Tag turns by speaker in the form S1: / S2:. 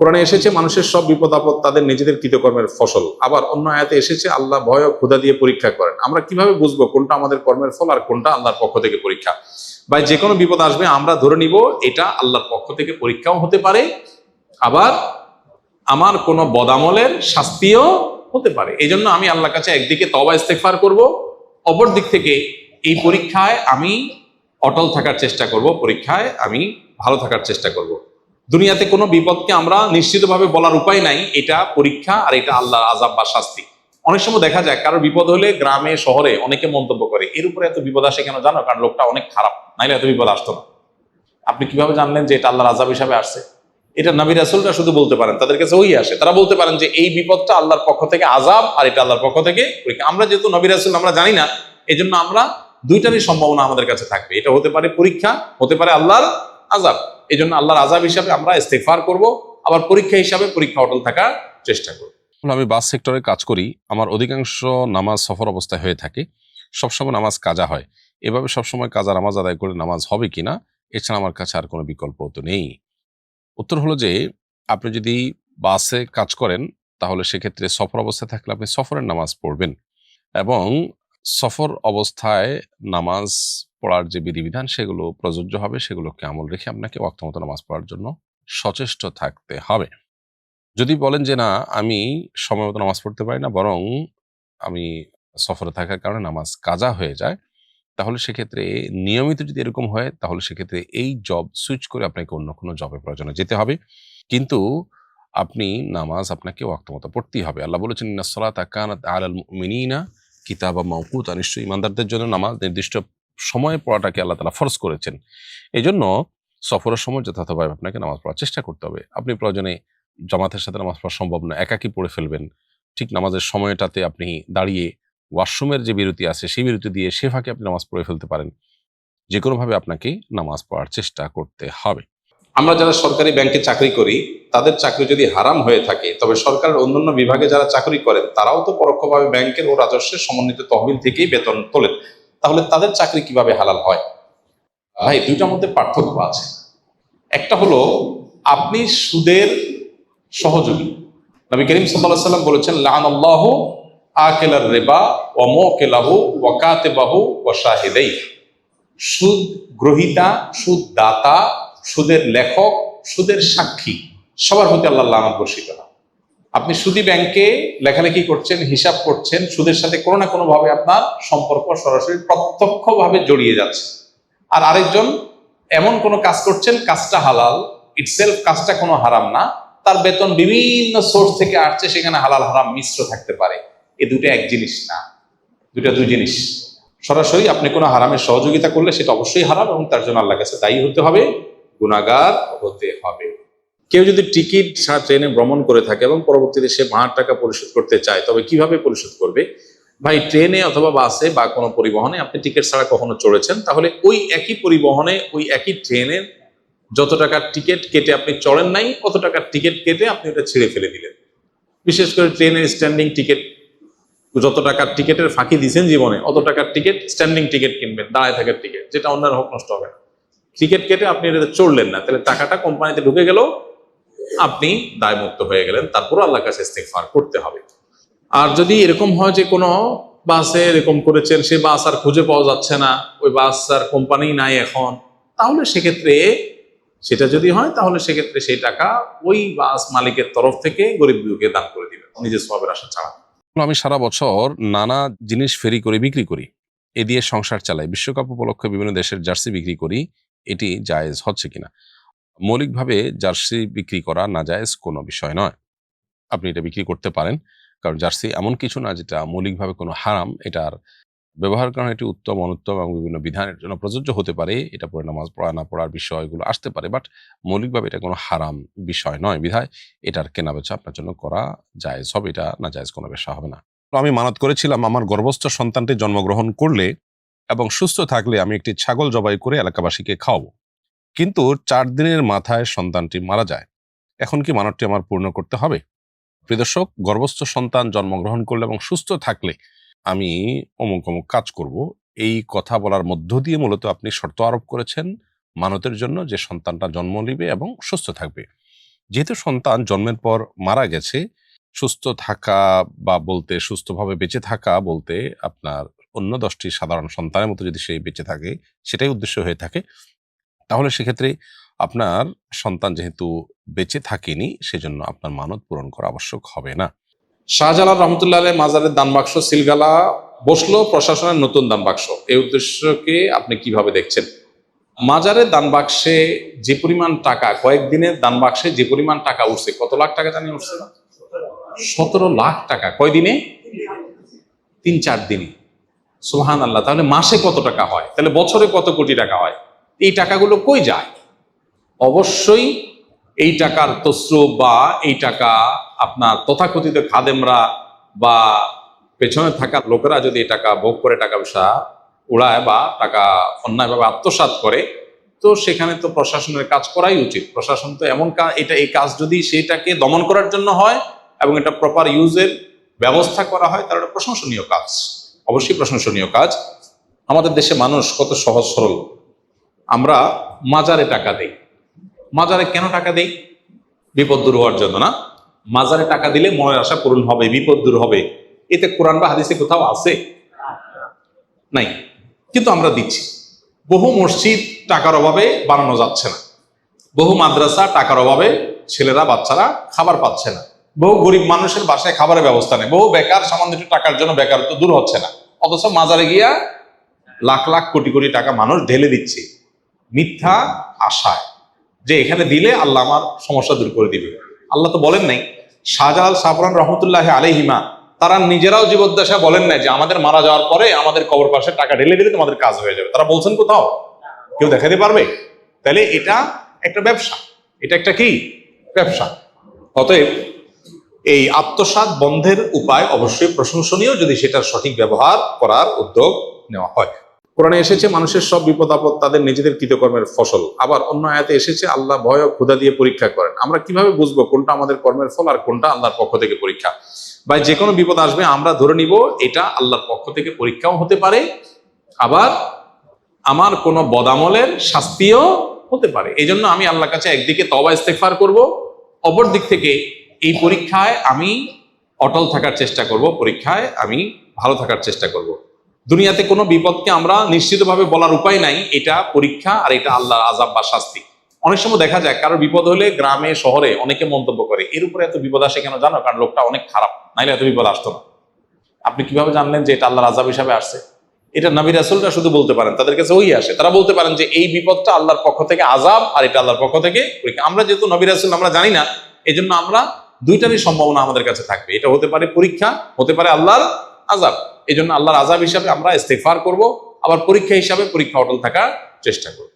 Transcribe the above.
S1: কোরআনে এসেছে মানুষের সব বিপদ আপদ তাদের নিজেদের কৃতকর্মের ফসল। আবার অন্য আয়াতে এসেছে আল্লাহ ভয় ও ক্ষুধা দিয়ে পরীক্ষা করেন। আমরা কিভাবে বুঝবো কোনটা আমাদের কর্মের ফল আর কোনটা আল্লাহর পক্ষ থেকে পরীক্ষা? বা যে কোনো বিপদ আসবে আমরা ধরে নিব এটা আল্লাহর পক্ষ থেকে পরীক্ষাও হতে পারে, আবার আমার কোনো বদামলের শাস্তিও হতে পারে। এই জন্য আমি আল্লাহর কাছে একদিকে তওবা ইস্তেগফার করব, অপর দিক থেকে এই পরীক্ষায় আমি অটল থাকার চেষ্টা করব, পরীক্ষায় আমি ভালো থাকার চেষ্টা করব। দুনিয়াতে কোনো বিপদকে আমরা নিশ্চিতভাবে বলার উপায় নাই এটা পরীক্ষা আর এটা আল্লাহর আযাব বা শাস্তি। অনেক সময় দেখা যায় কারো বিপদ হলে গ্রামে শহরে অনেকে মন্তব্য করে এর উপরে এত বিপদ আসে কেন জানো? কারণ লোকটা অনেক খারাপ, নাইলে এত বিপদ আসতো না। আপনি কিভাবে জানলেন যে এটা আল্লাহর আযাব হিসাবে আসছে? এটা নবী রাসূলরা শুধু বলতে পারেন, তাদের কাছে ওই আসে, তারা বলতে পারেন যে এই বিপদটা আল্লাহর পক্ষ থেকে আযাব আর এটা আল্লাহর পক্ষ থেকে পরীক্ষা। আমরা যেহেতু নবী রাসূল আমরা জানি না, এই জন্য আমরা দুইটারই সম্ভাবনা আমাদের কাছে থাকবে। এটা হতে পারে পরীক্ষা, হতে পারে আল্লাহর আযাব। এই জন্য আল্লাহর আযাব হিসাবে আমরা ইস্তেগফার করব, আবার পরীক্ষা হিসাবে পরীক্ষা অটল থাকার চেষ্টা করব।
S2: আমি বাস সেক্টরে কাজ করি, আমার অধিকাংশ নামাজ সফর অবস্থায় হয়ে থাকে, সবসময় নামাজ কাজা হয়। এভাবে সবসময় কাজা নামাজ আদায় করে নামাজ হবে কিনা, এছাড়া আমার কাছে আর কোনো বিকল্প তো নেই। উত্তর হলো যে আপনি যদি বাসে কাজ করেন তাহলে সেক্ষেত্রে সফর অবস্থায় থাকলে আপনি সফরের নামাজ পড়বেন, এবং সফর অবস্থায় নামাজ পড়ার যে বিধিবিধান সেগুলো প্রযোজ্য হবে, সেগুলোকে আমল রেখে আপনাকে ওয়াক্ত মতো নামাজ পড়ার জন্য সচেষ্ট থাকতে হবে। যদি বলেন যে না, আমি সময় মতো নামাজ পড়তে পারি না, বরং আমি সফরে থাকার কারণে নামাজ কাজা হয়ে যায়, তাহলে সেক্ষেত্রে নিয়মিত যদি এরকম হয় তাহলে সেক্ষেত্রে এই জব সুইচ করে আপনাকে অন্য কোনো জবের প্রয়োজনে যেতে হবে। কিন্তু আপনি নামাজ আপনাকে ওয়াক্ত মতো পড়তেই হবে। আল্লাহ বলেছেন ইন্নাস সালাতা কানাত আলাল মুমিনিনা কিতাবাম মাওকুতা, নিশ্চয়ই ইমানদারদের জন্য নামাজ নির্দিষ্ট সময়ে পড়াটাকে আল্লাহ তাআলা ফরজ করেছেন। এই জন্য সফরের সময় যথাযথভাবে আপনাকে নামাজ পড়ার চেষ্টা করতে হবে। আপনি প্রয়োজনে জামাতের সাথে নামাজ পড়া সম্ভব না, একাকী পড়ে ফেলবেন। ঠিক নামাজের সময়টাতে আপনি দাঁড়িয়ে ওয়াশরুমের যে বিরতি আছে সেই বিরতি দিয়ে সে ফাঁকে আপনি নামাজ পড়ে ফেলতে পারেন। যে কোনোভাবে আপনাকে নামাজ পড়ার চেষ্টা করতে হবে।
S1: আমরা যারা সরকারি ব্যাংকে চাকরি করি তাদের চাকরি যদি হারাম হয়ে থাকে, তবে সরকারের অন্যান্য বিভাগে যারা চাকরি করেন তারাও তো পরোক্ষভাবে ব্যাংকের ও রাজস্বের সমন্বিত তহবিল থেকেই বেতন তোলেন, তাহলে তাদের চাকরি কিভাবে হালাল হয়? ভাই, দুইটার মধ্যে পার্থক্য আছে। একটা হলো আপনি সুদের সহযোগী। নবী করিম সাল্লাল্লাহু আলাইহি ওয়াসাল্লাম বলেছেন লাআনাল্লাহু আকিলার রিবা ওয়া মুকিলাহু ওয়া কাতিবাহু ওয়া শাহিদাইহি। সুদ গ্রহীতা, সুদ দাতা, সুদের লেখক, সুদের সাক্ষী, সবার প্রতি আল্লাহ লানত বর্ষিত হয়। আপনি সুদী ব্যাংকে লেখালেখি করছেন, হিসাব করছেন, সুদের সাথে কোনো না কোনো ভাবে আপনার সম্পর্ক সরাসরি প্রত্যক্ষভাবে জড়িয়ে যাচ্ছে। আর আরেকজন এমন কোনো কাজ করছেন, কাজটা হালাল ইটসেলফ, কাজটা কোনো হারাম না, তার বেতন বিভিন্ন সোর্স থেকে আসছে, সেখানে হালাল হারাম মিশ্র থাকতে পারে। এই দুটো এক জিনিস না, দুটো দুই জিনিস। সরাসরি আপনি কোনো হারামের সহযোগিতা করলে সেটা অবশ্যই হারাম এবং তার জন্য আল্লাহর কাছে দায়ী হতে হবে, গুনাহগার হতে হবে। কেউ যদি টিকিট ছাড়া ট্রেনে ভ্রমণ করে থাকে এবং পরবর্তীতে সে ভাড়ার টাকা পরিশোধ করতে চায়, তবে কিভাবে পরিশোধ করবে? ভাই, ট্রেনে অথবা বাসে বা কোনো পরিবহনে আপনি টিকিট ছাড়া কখনো চড়েছেন, তাহলে ওই একই পরিবহনে ওই একই ট্রেনের যত টাকার টিকিট কেটে আপনি চড়েন নাই, কত টাকার টিকিট কেটে আপনি ওটা ছিঁড়ে ফেলে দিলেন। বিশেষ করে ট্রেনের স্ট্যান্ডিং টিকিট, যত টাকার টিকিটের ফাঁকি দিয়েছেন জীবনে, অত টাকার টিকিট স্ট্যান্ডিং টিকিট কিনবেন, দাঁড়ায় থাকার টিকিট, যেটা অন্যের হক নষ্ট হবে না। টিকিট কেটে আপনি এটাতে চড়লেন না, তাহলে টাকাটা কোম্পানিতে ঢুকে গেল, আপনি দায়মুক্ত হয়ে গেলেন। তারপর আল্লাহর কাছে ইস্তেগফার করতে হবে। আর যদি এরকম হয় যে কোনো বাসে এরকম করেছেন, সে বাস আর খুঁজে পাওয়া যাচ্ছে না, ওই বাস আর কোম্পানি নাই এখন, তাহলে সেক্ষেত্রে সেটা যদি হয় তাহলে সেক্ষেত্রে সেই টাকা ওই বাস মালিকের তরফ থেকে গরিব দুঃখীকে দান করে দিবেন, নিজের সওয়াবের আশা ছাড়া।
S2: আমি সারা বছর নানা জিনিস ফেরি করে বিক্রি করি, এ দিয়ে সংসার চালাই। বিশ্বকাপ উপলক্ষে বিভিন্ন দেশের জার্সি বিক্রি করি, এটি জায়েজ হচ্ছে কিনা? মৌলিকভাবে জার্সি বিক্রি করা নাজায়েজ কোনো বিষয় নয়। আপনি এটা বিক্রি করতে পারেন, কারণ জার্সি এমন কিছু না যেটা মৌলিকভাবে কোনো হারাম। এটার ব্যবহার কারণে এটি উত্তম, অনুত্তম এবং বিভিন্ন বিধানের জন্য প্রযোজ্য হতে পারে। এটা পরে নামাজ পড়া না পড়ার বিষয়গুলো আসতে পারে, বাট মৌলিকভাবে এটা কোনো হারাম বিষয় নয়। বিধায় এটার কেনাবেচা আপনার জন্য করা জায়েজ হবে, এটা নাজায়েজ কোনো বিষয় হবে না। তো আমি মানত করেছিলাম আমার গর্ভস্থ সন্তানটি জন্মগ্রহণ করলে এবং সুস্থ থাকলে আমি একটি ছাগল জবাই করে এলাকাবাসীকে খাওয়াবো, কিন্তু 4 দিনের মাথায় সন্তানটি মারা যায়। এখন কি মানতটি আমার পূর্ণ করতে হবে? প্রিয় দর্শক, গর্ভস্থ সন্তান জন্মগ্রহণ করলে এবং সুস্থ থাকলে আমি অমুক অমুক কাজ করব, এই কথা বলার মধ্য দিয়ে মূলত আপনি শর্ত আরোপ করেছেন মানতের জন্য যে সন্তানটা জন্ম নিবে এবং সুস্থ থাকবে। যেহেতু সন্তান জন্মের পর মারা গেছে, সুস্থ থাকা বা বলতে সুস্থভাবে বেঁচে থাকা বলতে আপনার অন্য 10টি সাধারণ সন্তানের মতো যদি সে বেঁচে থাকে, সেটাই উদ্দেশ্য হয়ে থাকে, তাহলে সেক্ষেত্রে আপনার সন্তান যেহেতু বেঁচে থাকেনি, সেজন্য আপনার মানত পূরণ করা আবশ্যক হবে না।
S1: শাহজালাল রহমতুল্লাহ আলাইহ মাজারের দান বাক্স সিলগালা বসলো প্রশাসনের নতুন দান বাক্স, এই উদ্দেশ্যকে আপনি কিভাবে দেখছেন? মাজারের দান বাক্সে যে পরিমাণ টাকা, কয়েকদিনের দান বাক্সে যে পরিমাণ টাকা উঠছে, কত লাখ টাকা জানি উঠছে? 17 লাখ টাকা। কয়দিনে? 3-4 দিনে। সুবহানাল্লাহ। তাহলে মাসে কত টাকা হয়? তাহলে বছরে কত কোটি টাকা হয়? এই টাকাগুলো কই যায়? অবশ্যই এই টাকার তসরুপ বা এই টাকা আপনার তথাকথিত খাদেমরা বা পেছনে থাকা লোকেরা যদি এই টাকা ভোগ করে টাকা পয়সা উড়ায় বা টাকা অন্যায়ভাবে আত্মসাৎ করে, তো সেখানে তো প্রশাসনের কাজ করাই উচিত। প্রশাসন তো এমন এই কাজ যদি সেটাকে দমন করার জন্য হয় এবং এটা প্রপার ইউজের ব্যবস্থা করা হয়, তাহলে এটা প্রশংসনীয় কাজ, অবশ্যই প্রশংসনীয় কাজ। আমাদের দেশে মানুষ কত সহজ সরল। আমরা মাজারে টাকা দেই। মাজারে কেন টাকা দেই? বিপদ দূর হওয়ার জন্য না? মাজারে টাকা দিলে মনের আশা পূরণ হবে, বিপদ দূর হবে, এতে কোরআন বা হাদিসে কোথাও আছে? নাই। কিন্তু আমরা দিচ্ছি। বহু মসজিদ টাকার অভাবে বানানো যাচ্ছে না, বহু মাদ্রাসা টাকার অভাবে ছেলেরা বাচ্চারা খাবার পাচ্ছে না, বহু গরিব মানুষের বাসায় খাবারের ব্যবস্থা নেই, বহু বেকার সামান্য একটু টাকার জন্য বেকারত্ব দূর হচ্ছে না, অথচ মাজারে গিয়া লাখ লাখ কোটি কোটি টাকা মানুষ ঢেলে দিচ্ছে মিথ্যা আশায় যে এখানে দিলে আল্লাহ আমার সমস্যা দূর করে দিবে। আল্লাহ তো বলেন নাই। শাহজালাল সাফরান রহমতুল্লাহ আলাইহিমা তারা নিজেরাও জীবদ্দশা বলেন নাই যে আমাদের মারা যাওয়ার পরে আমাদের কবর পাশে টাকা ঢেলে দিলে তোমাদের কাজ হয়ে যাবে। তারা বলছেন কোথাও? কেউ দেখাতে পারবে? তাহলে এটা একটা ব্যবসা, এটা একটা কি ব্যবসা। অতএব এই আত্মসাৎ বন্ধের উপায় অবশ্যই প্রশংসনীয় যদি সেটার সঠিক ব্যবহার করার উদ্যোগ নেওয়া হয়। কোরআনে এসেছে মানুষের সব বিপদ আপদ তাদের নিজেদের কৃতকর্মের ফসল। আবার অন্য আয়াতে এসেছে আল্লাহ ভয় ও ক্ষুধা দিয়ে পরীক্ষা করেন। আমরা কিভাবে বুঝবো কোনটা আমাদের কর্মের ফল আর কোনটা আল্লাহর পক্ষ থেকে পরীক্ষা? বা যে কোনো বিপদ আসবে আমরা ধরে নিব এটা আল্লাহর পক্ষ থেকে পরীক্ষাও হতে পারে, আবার আমার কোনো বদামলের শাস্তিও হতে পারে। এই জন্য আমি আল্লাহর কাছে একদিকে তওবা ইস্তেগফার করব, অপর দিক থেকে এই পরীক্ষায় আমি অটল থাকার চেষ্টা করব, পরীক্ষায় আমি ভালো থাকার চেষ্টা করব। দুনিয়াতে কোনো বিপদকে আমরা নিশ্চিতভাবে বলার উপায় নাই এটা পরীক্ষা আর এটা আল্লাহর আযাব বা শাস্তি। অনেক সময় দেখা যায় কারোর বিপদ হলে গ্রামে শহরে অনেকে মন্তব্য করে এর উপরে এত বিপদ আসে কেন জানো? কারণ লোকটা অনেক খারাপ, নাইলে এত বিপদ আসতো না। আপনি কিভাবে জানলেন যে এটা আল্লাহর আযাব হিসাবে আসছে? এটা নবী রাসূলরা শুধু বলতে পারেন, তাদের কাছে ওই আসে, তারা বলতে পারেন যে এই বিপদটা আল্লাহর পক্ষ থেকে আযাব আর এটা আল্লাহর পক্ষ থেকে পরীক্ষা। আমরা যেহেতু নবী রাসূল আমরা জানি না, এই জন্য আমরা দুইটারই সম্ভাবনা আমাদের কাছে থাকবে। এটা হতে পারে পরীক্ষা, হতে পারে আল্লাহর আযাব। এই জন্য আল্লাহর আযাব হিসাবে আমরা ইস্তেগফার করব, আবার পরীক্ষা হিসাবে পরীক্ষা অটল থাকার চেষ্টা করব।